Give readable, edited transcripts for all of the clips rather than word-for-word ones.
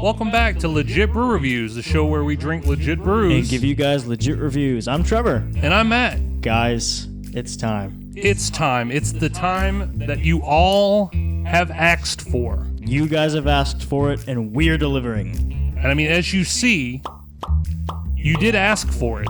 Welcome back to Legit Brew Reviews, the show where we drink legit brews. And give you guys legit reviews. I'm Trevor. And I'm Matt. Guys, it's time. It's time. It's the time that you all have asked for. You guys have asked for it, and we're delivering. And I mean, as you see, you did ask for it.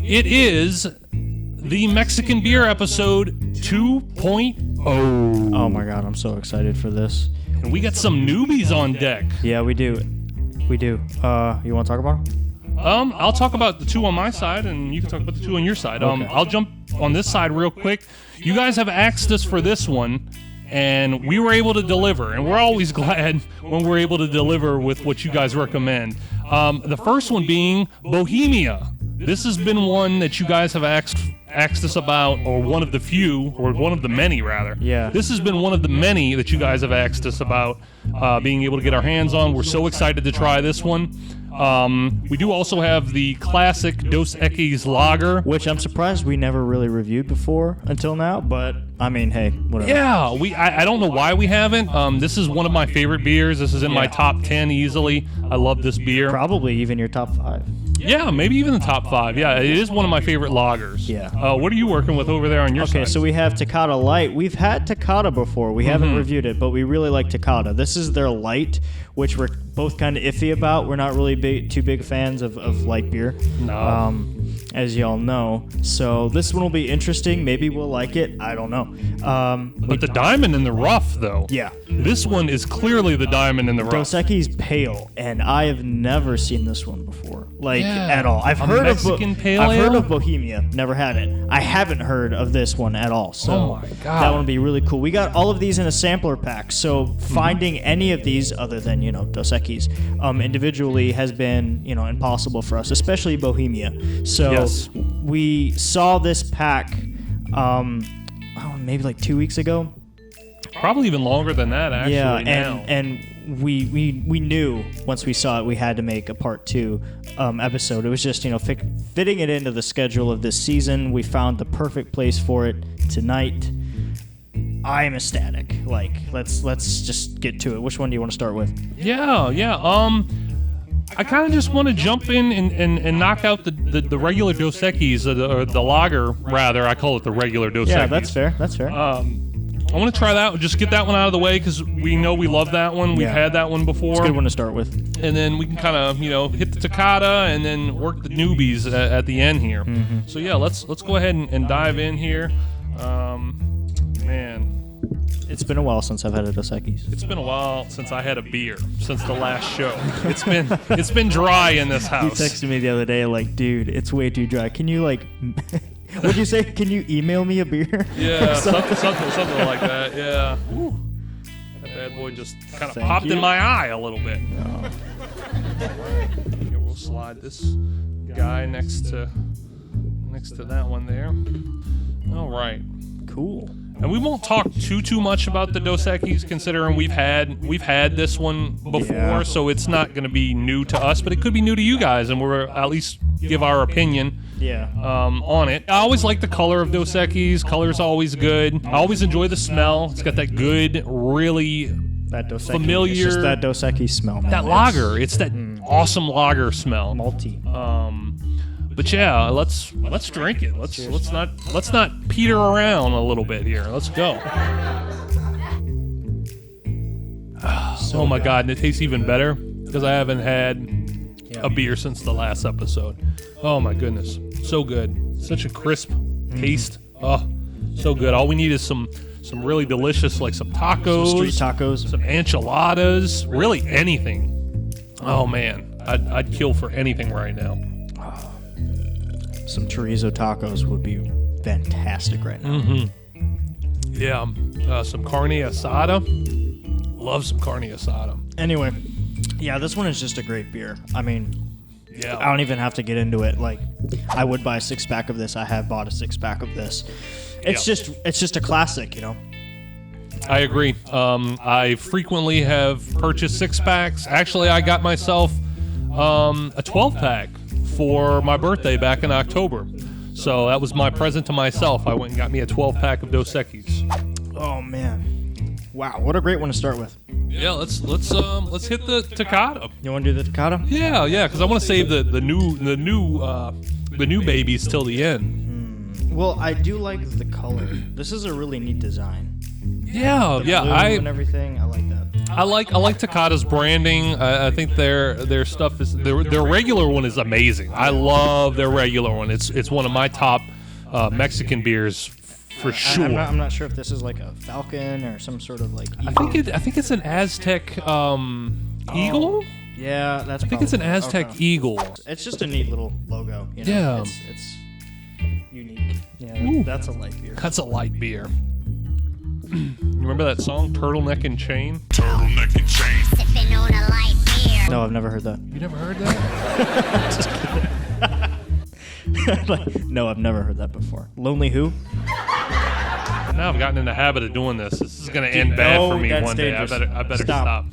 It is the Mexican beer episode 2.0. Oh my god, I'm so excited for this. And we got some newbies on deck. Yeah, we do. We do. You want to talk about them? I'll talk about the two on my side, and you can talk about the two on your side. Okay. I'll jump on this side real quick. You guys have asked us for this one, and we were able to deliver. And we're always glad when we're able to deliver with what you guys recommend. The first one being Bohemia. This has been one that you guys have asked us about, or one of the few, or one of the many, rather. Yeah. This has been one of the many that you guys have asked us about being able to get our hands on. We're so excited to try this one. We do also have the classic Dos Equis lager. Which I'm surprised we never really reviewed before until now, but I mean, hey, whatever. Yeah, I don't know why we haven't. This is one of my favorite beers. This is in my top 10 easily. I love this beer. Probably even your top 5. Yeah, maybe even the top 5. Yeah, it is one of my favorite lagers. Yeah. What are you working with over there on your side? Okay, so we have Tecate Light. We've had Tecate before. We haven't reviewed it, but we really like Tecate. This is their light, which we're both kind of iffy about. We're not really too big fans of light beer. No. As y'all know. So this one will be interesting. Maybe we'll like it. I don't know. But the diamond in the rough, though. Yeah. This one is clearly the diamond in the rough. Dos Equis pale, and I have never seen this one before, at all. I've A heard Mexican pale I've heard ale? of Bohemia, never had it. I haven't heard of this one at all. So Oh my God. that one would be really cool. We got all of these in a sampler pack, so finding any of these other than Dos Equis individually has been impossible for us, especially Bohemia. So Yes. we saw this pack maybe like 2 weeks ago. Probably even longer than that, actually. Yeah, now. and we knew once we saw it we had to make a part 2 episode. It was just fitting it into the schedule of this season. We found the perfect place for it tonight. I am ecstatic. Let's just get to it. Which one do you want to start with? Yeah. I kind of just want to jump in and knock out the regular Dos Equis, or the lager, rather. I call it the regular Dos Equis. Yeah, that's fair. That's fair. I want to try that. Just get that one out of the way because we know we love that one. We've had that one before. It's a good one to start with. And then we can kind of hit the Tecate and then work the newbies at the end here. So yeah, let's go ahead and dive in here. Man. It's been a while since I've had a Dos Equis. It's been a while since I had a beer, since the last show. It's been dry in this You house. texted me the other day dude, it's way too dry. Can you what'd you say? Can you email me a beer? Yeah, something like that. Yeah. Whew. That bad boy just kind of popped in my eye a little bit. Here, we'll slide this guy next to that one there. All right. Cool. And we won't talk too much about the Dos Equis, considering we've had this one before, so it's not going to be new to us, but it could be new to you guys, and we'll at least give our opinion on it. I always like the color of Dos Equis. Color's always good. I always enjoy the smell. It's got that good, really familiar. It's just that Dos Equis smell, man. That lager. It's that awesome lager smell. Malty. But yeah, let's drink it. Let's not peter around a little bit here. Let's go. Oh my God, and it tastes even better because I haven't had a beer since the last episode. Oh my goodness, so good. Such a crisp taste. Oh, so good. All we need is some really delicious, some tacos, Some street tacos, some enchiladas, really anything. Oh man, I'd kill for anything right now. some chorizo tacos would be fantastic right now. Yeah, some carne asada. Love some carne asada. Anyway, yeah, this one is just a great beer. I mean, Yeah. I don't even have to get into it. I would buy a 6-pack of this. I have bought a 6-pack of this. It's just a classic, I agree. I frequently have purchased 6-packs. Actually, I got myself a 12-pack for my birthday back in October. So that was my present to myself. I went and got me a 12-pack of Dos Equis. Oh, man. Wow, what a great one to start with. Yeah, let's hit the Tecate. You want to do the Tecate? Yeah, because I want to save the new babies till the end. Well, I do like the color. This is a really neat design. Yeah, Blue and everything. I like that. I like Tecate's branding. I think their stuff is their regular one is amazing. I love their regular one. It's one of my top Mexican beers for sure. I'm not sure if this is like a falcon or some sort of like eagle. I think it's an Aztec eagle. Yeah, that's. I think it's an Aztec eagle. It's just a neat little logo. You know? Yeah, it's unique. Yeah, Ooh. that's a light beer. That's a light beer. Remember that song, Turtleneck and Chain? Turtleneck and chain. Sipping on a light beer. No, I've never heard that. You never heard that? Just kidding. No, I've never heard that before. Lonely Who? Now I've gotten in the habit of doing this. This is going to end bad for me that's one dangerous. day. I better stop.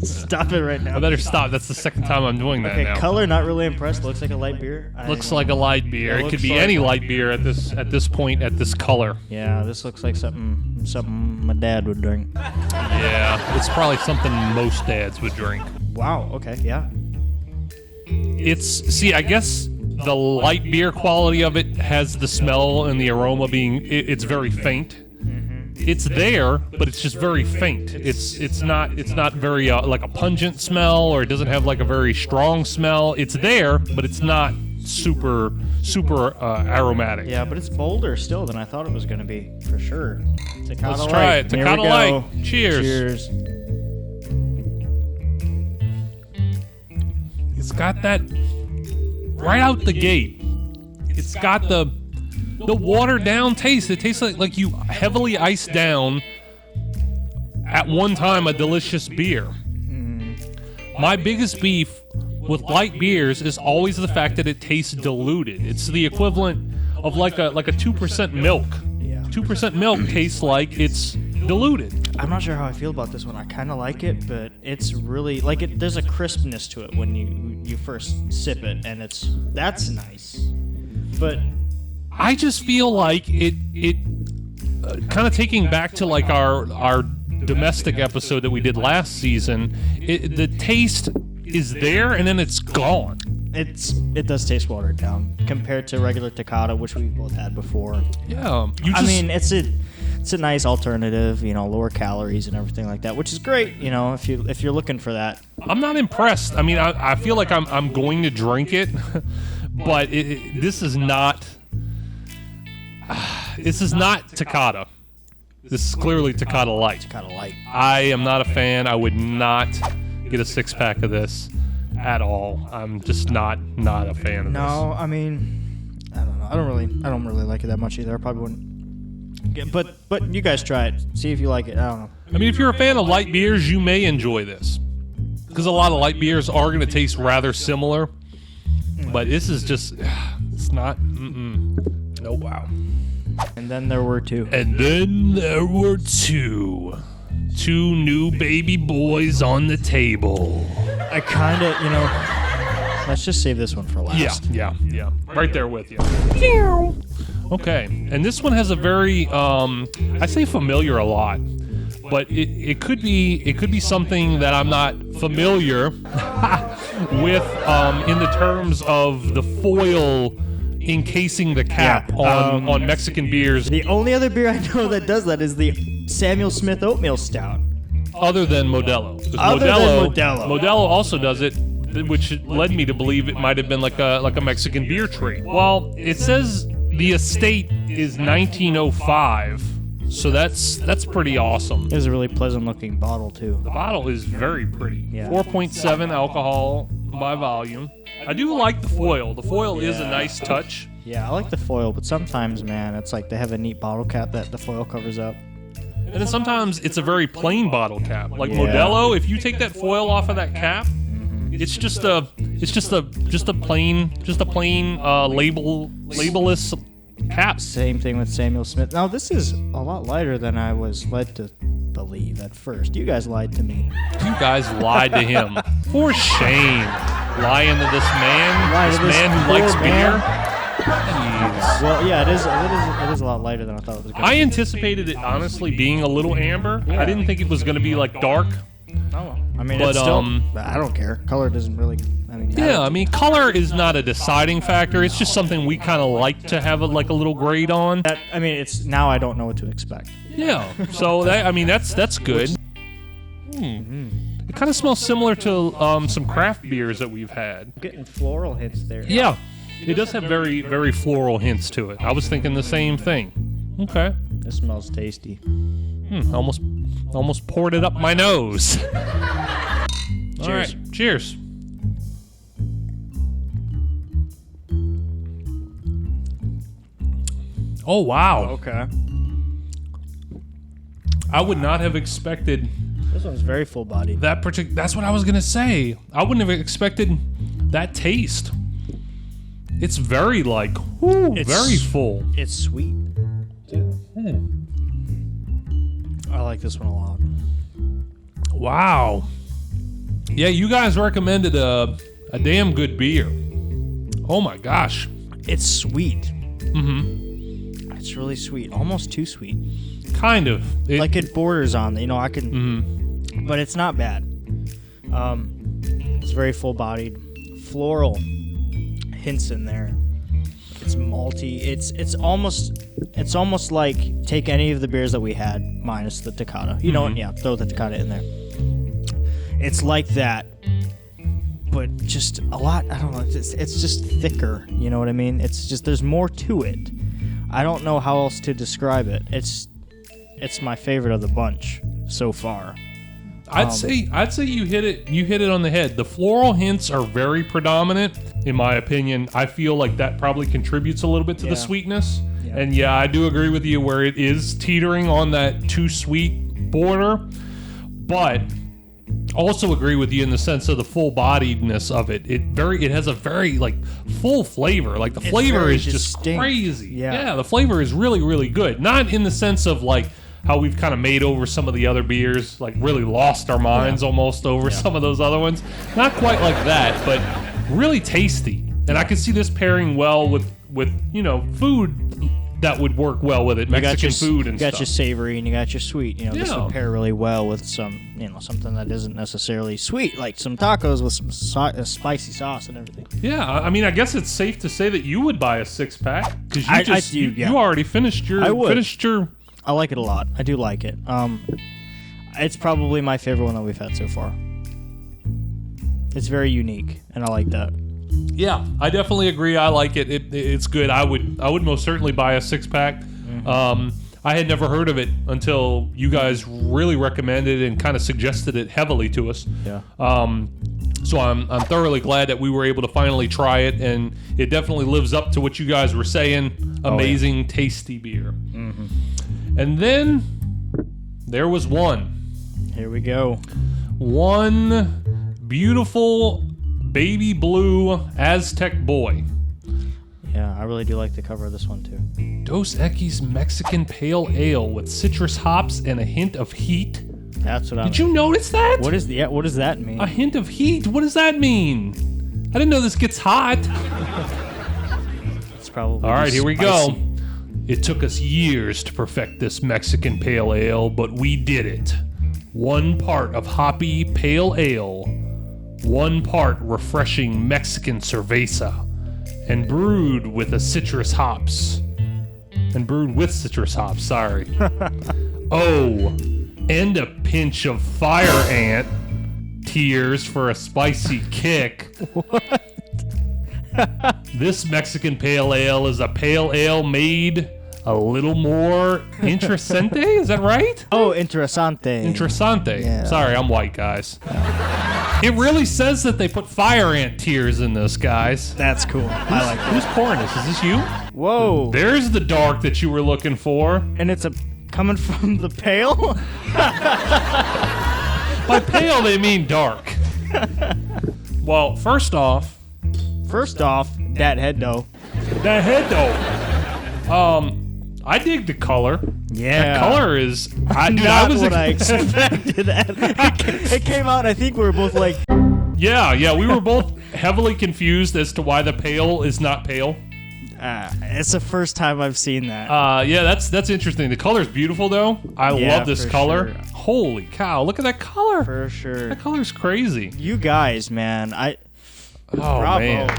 Stop it right now. I better stop. That's the second time I'm doing that Okay, now. Color color not really impressed. Looks like a light beer. looks like a light beer. It could be any light beer at this point at this color. Yeah, this looks like something my dad would drink. Yeah, it's probably something most dads would drink. Wow. Okay. Yeah. I guess the light beer quality of it has the smell and the aroma being it's very faint. It's there, but it's just very faint. It's not very like a pungent smell, or it doesn't have like a very strong smell. It's there, but it's not super aromatic. Yeah, but it's bolder still than I thought it was going to be, for sure. Tecate Let's Light. try it. Here we Tecate go. Light. Cheers. Cheers. It's got that right out the gate. It's got the watered down taste. It tastes like you heavily iced down at one time a delicious beer. My biggest beef with light beers is always the fact that it tastes diluted. It's the equivalent of like a 2% milk. Yeah. 2% milk tastes like it's diluted. I'm not sure how I feel about this one. I kind of like it, but it's really like it. There's a crispness to it when you first sip it, and that's nice. But I just feel like it kind of taking back to like our domestic episode that we did last season. The taste is there and then it's gone. it does taste watered down compared to regular Tecate, which we've both had before. Yeah, I mean, it's a nice alternative, lower calories and everything like that, which is great, if you're looking for that. I'm not impressed. I mean, I feel like I'm going to drink it, but this is not. This is not Tecate. This is clearly Tecate Light. Tecate Light. I am not a fan. I would not get a 6-pack of this at all. I'm just not a fan of this. No, I mean, I don't know. I don't really like it that much either. I probably wouldn't. But you guys try it. See if you like it. I don't know. I mean, if you're a fan of light beers, you may enjoy this. Because a lot of light beers are going to taste rather similar. But this is just, it's not, no wow. And then there were two. And then there were two new baby boys on the table. I kind of, let's just save this one for last. Yeah. Right there with you. Okay, and this one has a very, I say familiar a lot, but it could be something that I'm not familiar with in the terms of the foil encasing the cap on Mexican beers. The only other beer I know that does that is the Samuel Smith Oatmeal Stout. Other than Modelo. 'Cause Other than Modelo. Modelo also does it, which led me to believe it might have been like a Mexican beer tree. Well, it says the estate is 1905, so that's pretty awesome. It was a really pleasant looking bottle too. The bottle is very pretty. Yeah. 4.7 alcohol by volume. I do like the foil. The foil is a nice touch. Yeah, I like the foil, but sometimes, man, it's like they have a neat bottle cap that the foil covers up. And then sometimes it's a very plain bottle cap. Like Yeah. Modelo, if you take that foil off of that cap, it's just a plain labelless cap. Same thing with Samuel Smith. Now this is a lot lighter than I was led to believe at first. You guys lied to me. You guys lied to him. For shame. Lying to this man. Lying This to this man who poor likes man. beer. Well, yeah, it is a lot lighter than I thought it was going to be. I anticipated it honestly being a little amber. Yeah. I didn't think it was going to be like dark. Oh, I mean, But, it's still, I don't care. Color doesn't really. I mean, Yeah, I mean, color is not a deciding factor. It's just something we kind of like to have a little grade on. I mean, it's now I don't know what to expect. Yeah, so that's good. It kind of smells similar to some craft beers that we've had. Getting floral hits there. Yeah, it does have very, very floral hints to it. I was thinking the same thing. Okay. This smells tasty. Almost poured it up my nose. All right, cheers. Oh, wow. Okay. I would not have expected This one's very full bodied. that's what I was going to say. I wouldn't have expected that taste. It's very very full. It's sweet. I like this one a lot. Wow. Yeah, you guys recommended a damn good beer. Oh my gosh. It's sweet. It's really sweet. Almost too sweet. Kind of. Like it borders on, I can, but it's not bad. It's very full bodied. Floral hints in there. It's malty. It's almost like take any of the beers that we had minus the Tecate. You know what? Yeah, throw the Tecate in there. It's like that, but just a lot. I don't know. It's just thicker. You know what I mean? It's just there's more to it. I don't know how else to describe it. It's my favorite of the bunch so far. I'd say you hit it on the head. The floral hints are very predominant in my opinion. I feel like that probably contributes a little bit to the sweetness. Yeah. And yeah, I do agree with you where it is teetering on that too sweet border, but also agree with you in the sense of the full-bodiedness of it. It has a very full flavor. Like the flavor is just crazy. Yeah, the flavor is really, really good. Not in the sense of how we've kind of made over some of the other beers, really lost our minds almost over some of those other ones. Not quite like that, but really tasty. And I can see this pairing well with food that would work well with it. Mexican food and stuff. You got your savory and you got your sweet. This would pair really well with some, something that isn't necessarily sweet, like some tacos with some spicy sauce and everything. Yeah, I mean, I guess it's safe to say that you would buy a 6-pack because you already finished your. I would. Finished your. I like it a lot. I do like it. It's probably my favorite one that we've had so far. It's very unique, and I like that. Yeah, I definitely agree. I like it. It's good. I would most certainly buy a 6-pack. I had never heard of it until you guys really recommended and kind of suggested it heavily to us. Yeah. So I'm thoroughly glad that we were able to finally try it, and it definitely lives up to what you guys were saying. Amazing, tasty beer. And then there was one. Here we go. One beautiful baby blue Aztec boy. Yeah, I really do like the cover of this one too. Dos Equis Mexican Pale Ale with citrus hops and a hint of heat. That's what Did you notice that? What does that mean? A hint of heat? What does that mean? I didn't know this gets hot. It's probably all right, here we go. spicy. It took us years to perfect this Mexican Pale Ale, but we did it. 1 part of hoppy pale ale, 1 part refreshing Mexican cerveza, and brewed with citrus hops. Sorry. Oh, and a pinch of fire ant tears for a spicy kick. What? This Mexican Pale Ale is a pale ale made a little more interesante. Is that right? Oh, interessante. Interessante. Yeah. Sorry, I'm white, guys. It really says that they put fire ant tears in this, guys. That's cool. I like it. Who's pouring this? Is this you? Whoa. There's the dark that you were looking for. And it's coming from the pail? By pale, they mean dark. Well, first off, that head though. I dig the color. Yeah. The color is... I expected. It came out, I think we were both like... Yeah, we were both heavily confused as to why the pale is not pale. It's the first time I've seen that. Yeah, that's interesting. The color's beautiful, though. I love this for color. sure. Holy cow! Look at that color. For sure. That color's crazy. You guys, man, Oh bravo. man,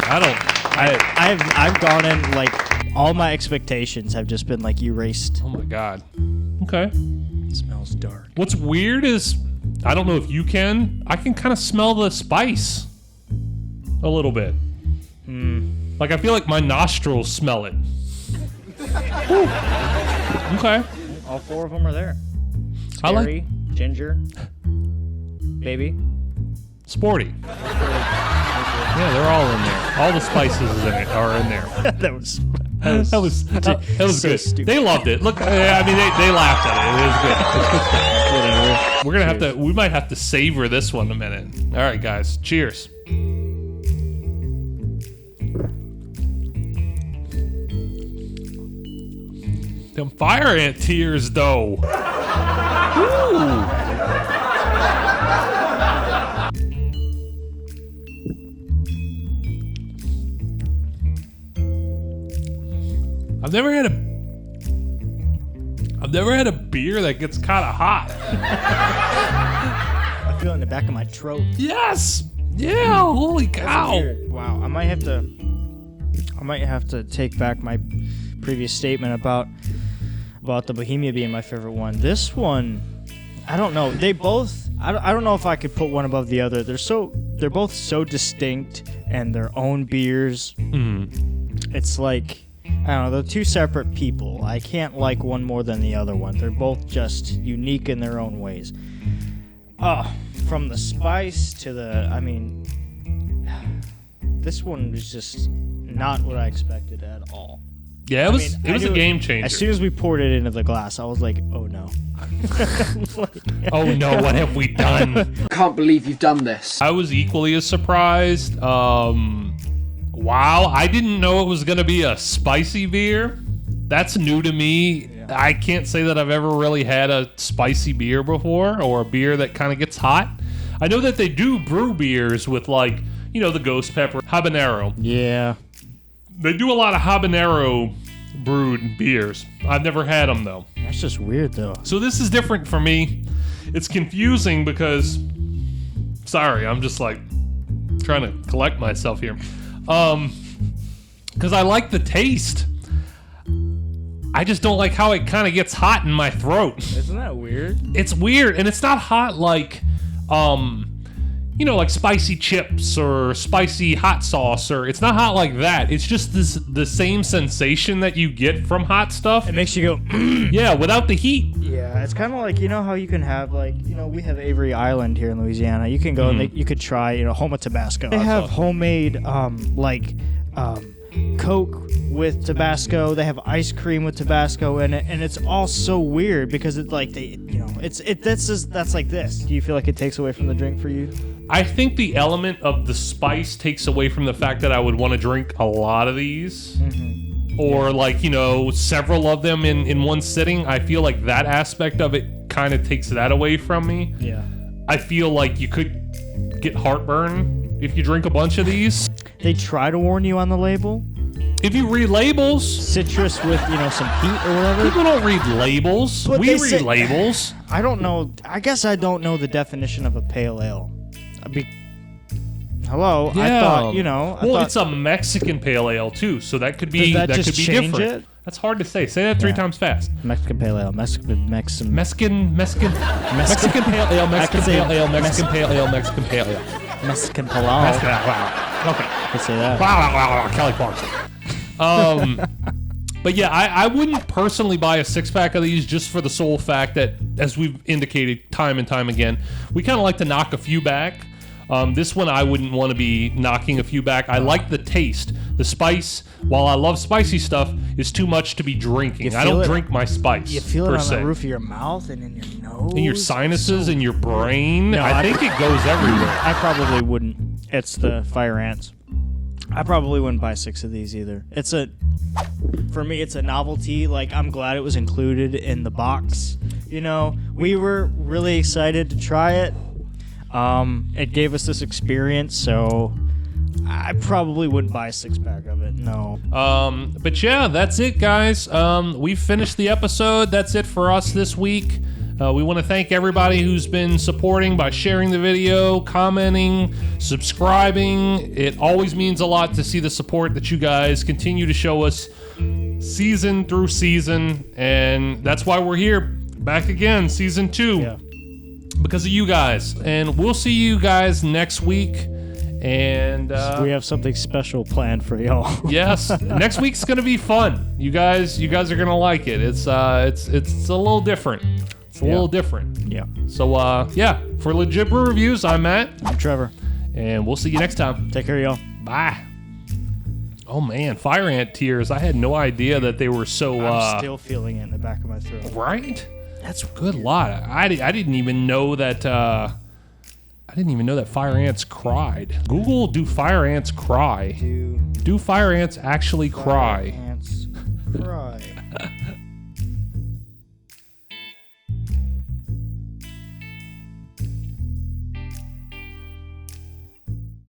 I've gone in like all my expectations have just been like erased. Oh my god. Okay. It smells dark. What's weird is I don't know if you can. I can kind of smell the spice a little bit. Like I feel like my nostrils smell it. Okay. All 4 of them are there. I like- Scary, ginger, baby. Sporty. Yeah, they're all in there. All the spices are in there. That was That was so good. stupid. They loved it. Look, I mean, they laughed at it. It was good. It's good stuff. whatever. We're gonna have to. We might have to savor this one a minute. All right, guys. Cheers. Them fire ant tears, though. Ooh. I've never had a beer that gets kind of hot. I feel it in the back of my throat. Yes. Yeah. Holy cow. Weird. Wow. I might have to take back my previous statement about the Bohemia being my favorite one. This one, I don't know. They both. I don't know if I could put one above the other. They're both so distinct and their own beers. It's like, I don't know, they're 2 separate people. I can't like one more than the other one. They're both just unique in their own ways. From the spice to this one was just not what I expected at all. Yeah, it was a game changer. As soon as we poured it into the glass, I was like, oh no. Oh no, what have we done? Can't believe you've done this. I was equally as surprised. Wow, I didn't know it was going to be a spicy beer. That's new to me. Yeah. I can't say that I've ever really had a spicy beer before, or a beer that kind of gets hot. I know that they do brew beers with, like, you know, the ghost pepper, habanero. Yeah. They do a lot of habanero brewed beers. I've never had them, though. That's just weird, though. So this is different for me. It's confusing because... Sorry, I'm just, like, trying to collect myself here. Because I like the taste. I just don't like how it kind of gets hot in my throat. Isn't that weird? It's weird, and it's not hot like, you know, like spicy chips or spicy hot sauce, or it's not hot like that. It's just the same sensation that you get from hot stuff. It makes you go, yeah, without the heat. Yeah, it's kind of like, you know how you can have, like, you know, we have Avery Island here in Louisiana. You can go and you could try, you know, Home of Tabasco. They have homemade, Coke with Tabasco. They have ice cream with Tabasco in it, and it's all so weird because it's like that's like this. Do you feel like it takes away from the drink for you? I think the element of the spice takes away from the fact that I would want to drink a lot of these. Or like, you know, several of them in one sitting. I feel like that aspect of it kind of takes that away from me. Yeah. I feel like you could get heartburn if you drink a bunch of these. They try to warn you on the label. If you read labels, Citrus with, you know, some heat or whatever. people don't read labels. But We they read say- labels. I don't know. I guess I don't know the definition of a pale ale. Hello, I thought, you know. Well, it's a Mexican pale ale too, so that could be Does that just could be change different. it? That's hard to say. Say that 3 times fast. Mexican pale ale. Mexican Mexican pale ale, Mexican pale ale, Mexican pale ale, Mexican pale ale. Mexican palau. Okay. I could say that. Wow, Kelly Clarkson. But yeah, I wouldn't personally buy a 6-pack of these just for the sole fact that, as we've indicated time and time again, we kind of like to knock a few back. This one I wouldn't want to be knocking a few back. I like the taste. The spice, while I love spicy stuff, is too much to be drinking. I don't drink my spice. You feel it per on se. the roof of your mouth and in your nose. In your sinuses, in your brain. No, I think it goes everywhere. I probably wouldn't. It's the fire ants. I probably wouldn't buy 6 of these either. For me, it's a novelty. Like, I'm glad it was included in the box. You know, we were really excited to try it. It gave us this experience, so I probably wouldn't buy a 6-pack of it. No. But yeah, that's it, guys. We've finished the episode. That's it for us this week. We want to thank everybody who's been supporting by sharing the video, commenting, subscribing. It always means a lot to see the support that you guys continue to show us season through season. And that's why we're here back again, season 2. Yeah. Because of you guys. And we'll see you guys next week. And we have something special planned for y'all. yes, next week's gonna be fun. You guys are gonna like it. It's a little different. It's a little different. Yeah. So yeah, for Legit Brew Reviews, I'm Matt. I'm Trevor. And we'll see you next time. Take care, y'all. Bye. Oh man, fire ant tears. I had no idea that they were so I'm still feeling it in the back of my throat. right? That's good lot. I didn't even know that fire ants cried. Google, do fire ants cry? Do fire ants actually cry? Ants cry.